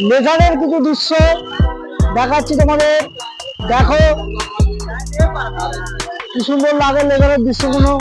লেজারের কিছু দৃশ্য দেখাচ্ছি তোমাদের। দেখো কি সুন্দর লাগে লেজারের দৃশ্যগুলো।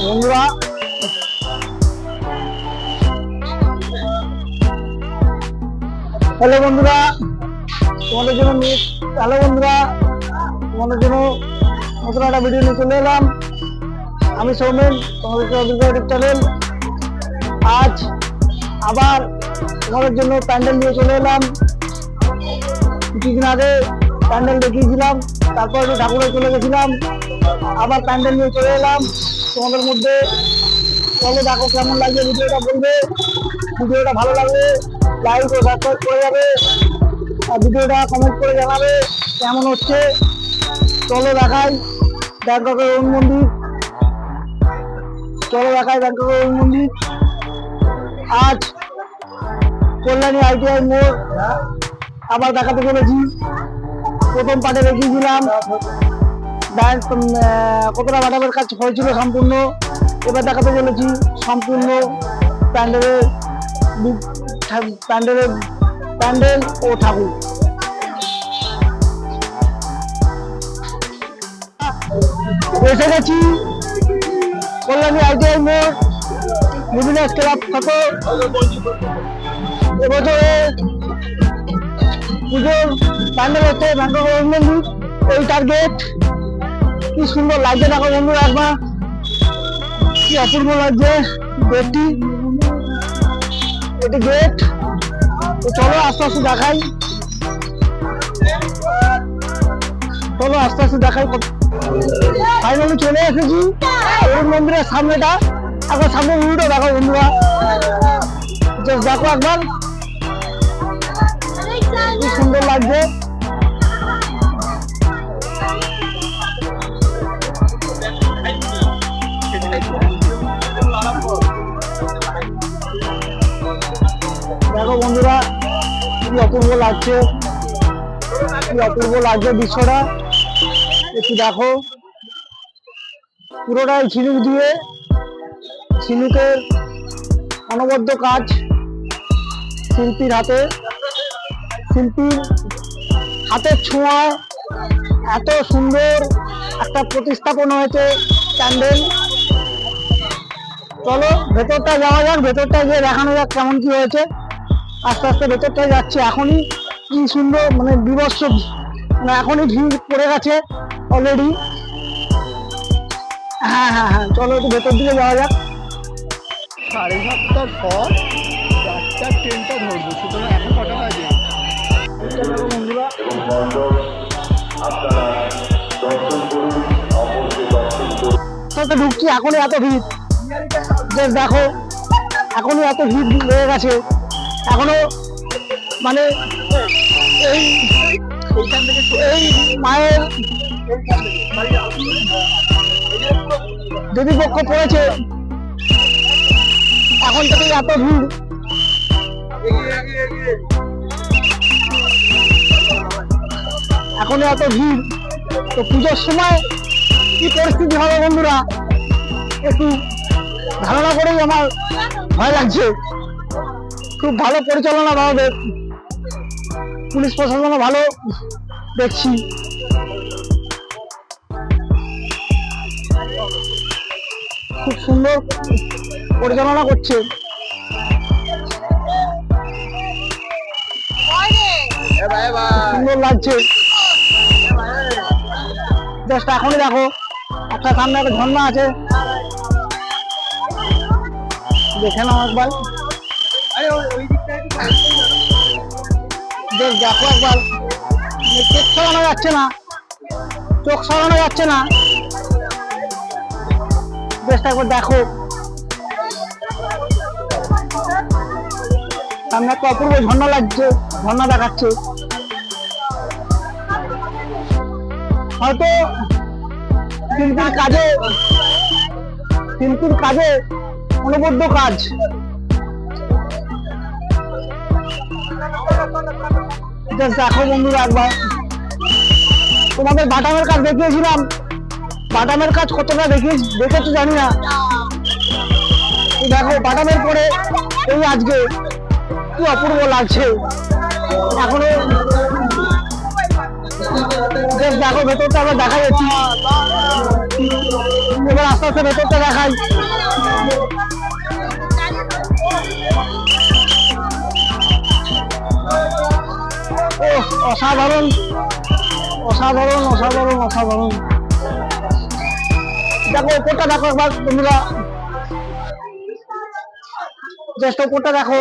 বন্ধুরা হ্যালো বন্ধুরা তোমাদের জন্য তোমাদের জন্য নতুন একটা ভিডিও নিয়ে চলে এলাম। আমি সৌমেন, তোমাদের ইউটিউব চ্যানেল। আজ আবার তোমাদের জন্য প্যান্ডেল নিয়ে চলে এলাম। কিছুদিন আগে প্যান্ডেল দেখিয়েছিলাম, তারপর একটু ঠাকুরে চলে গেছিলাম, আবার প্যান্ডেল নিয়ে চলে এলাম তোমাদের মধ্যে। চলো দেখো কেমন লাগবে ভিডিওটা, বলবে। ভিডিওটা ভালো লাগবে লাইক ও সাবস্ক্রাইব করে যাবে, আর ভিডিওটা কমেন্ট করে জানাবে কেমন হচ্ছে। চলো দেখাই ব্যাংককের ওম মন্দির। আজ কল্যাণী ITI মোড় আবার দেখাতে চলেছি। প্রথম পার্টে দেখিয়েছিলাম কতটা বাটাবের কাজ হয়েছিল সম্পূর্ণ। এবার দেখাতে চলেছি সম্পূর্ণ প্যান্ডেল ও ঠাকুর। এসে গেছি কল্যাণী ITI মোড় বিজনেস ক্লাব থেকে। এবছরে পুজোর প্যান্ডেল হচ্ছে ব্যাংকক মন্দির। এই টার্গেট কি সুন্দর লাগছে দেখো বন্ধুরা, একবার কি অপূর্ব লাগছে গেটটি। এটি গেট। চলো আস্তে আস্তে দেখাই, ফাইনালি চলে এসেছি ওম মন্দিরের সামনেটা। এখন সামনে ভিউটা দেখো বন্ধুরা, দেখো একবার কি সুন্দর লাগছে। দেখো বন্ধুরা কি অপূর্ব লাগছে, দৃশ্যটা। একটু দেখো পুরোটাই ঝিনুকের অনবদ্য কাজ শিল্পীর হাতের ছোঁয়ায় এত সুন্দর একটা প্রতিস্থাপন হয়েছে প্যান্ডেল। চলো ভেতরটা যাওয়া যাক, ভেতরটা গিয়ে দেখানো যাক কেমন কি হয়েছে। আস্তে আস্তে ভেতরটায় যাচ্ছে। এখনই কি সুন্দর বিভৎস, এখনই ভিড় পড়ে গেছে অলরেডি। হ্যাঁ, চলো একটু ভেতর দিকে যাওয়া যাক। 7:30টার পর 4টার ট্রেনটা ধরবো, সুতরাং এখন কটা বাজে? বন্ধুরা ঢুকছি, এখনই এত ভিড়। দেখো এখনই এত ভিড় লেগে গেছে। এখনো এই মায়ের দেবী পক্ষ পড়েছে, এখন থেকেই এত ভিড়। এখনো এত ভিড়, তো পুজোর সময় কি পরিস্থিতি হবে বন্ধুরা একটু ধারণা করেই আমার ভয় লাগছে। খুব ভালো পরিচালনা ভাবে, পুলিশ প্রশাসনও ভালো দেখছি। খুব সুন্দর পরিচালনা করছে। সুন্দর লাগছে। জাস্ট এখনই দেখো একটা সামনে একটা ঝর্ণা আছে, দেখে নাও একবার। দেখো একবার চোখ সরানো যাচ্ছে না, চোখ সরানো যাচ্ছে না। বেশ একবার দেখো, সামনে একটা অপূর্ব ঝর্ণা লাগছে, ঝর্ণা দেখাচ্ছে। হয়তো শিল্পীর কাজে অনবদ্য কাজ। দেখো বন্ধুরা, একবার তোমাদের বাটামের কাজ দেখিয়েছিলাম, বাটামের কাজ কতটা দেখেছো জানি না। দেখো বাটামের পরে এই আজকে কি অপূর্ব লাগছে। এখনো দেখো ভেতরটা আবার দেখা যাচ্ছে, এবার আস্তে আস্তে ভেতরটা দেখাই। ও অসাধারণ অসাধারণ অসাধারণ অসাধারণ। দেখো উপরটা দেখো একবার তোমরা, জাস্ট উপরটা দেখো।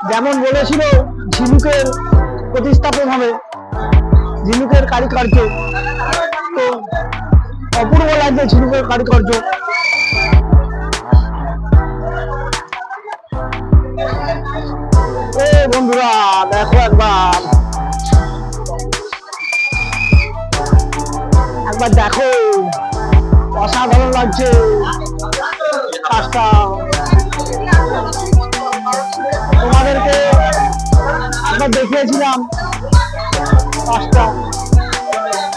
যেমন বলেছিল ঝিনুকের প্রতিস্থাপন হবে, ঝিনুকের কারিকার্য, তো অপূর্ব লাগছে ঝিনুকের কারিকার্য। বন্ধুরা দেখো একবার, একবার দেখো, অসাধারণ লাগছে কাজটা। তোমাদেরকে একবার দেখিয়েছিলাম কাজটা,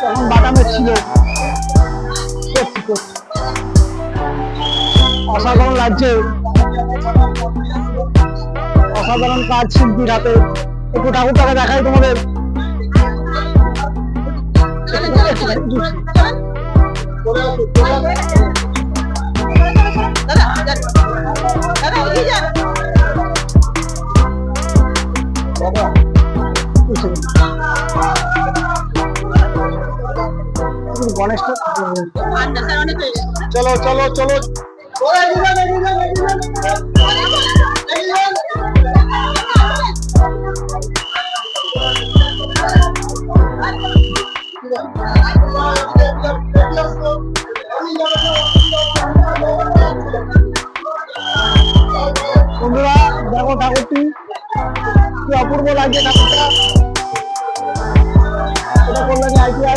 তখন বাটামের ছিল। অসাধারণ লাগছে, অসাধারণ কাজ শিল্পীর হাতে। একটু ঠাকুরটাকে দেখাই তোমাদের। গণেশটা চলো চলো চলো, বন্ধুরা দেখো ঠাকুরটি কি অপূর্ব লাগছে। ঠাকুরটা এটা করলেন ITI।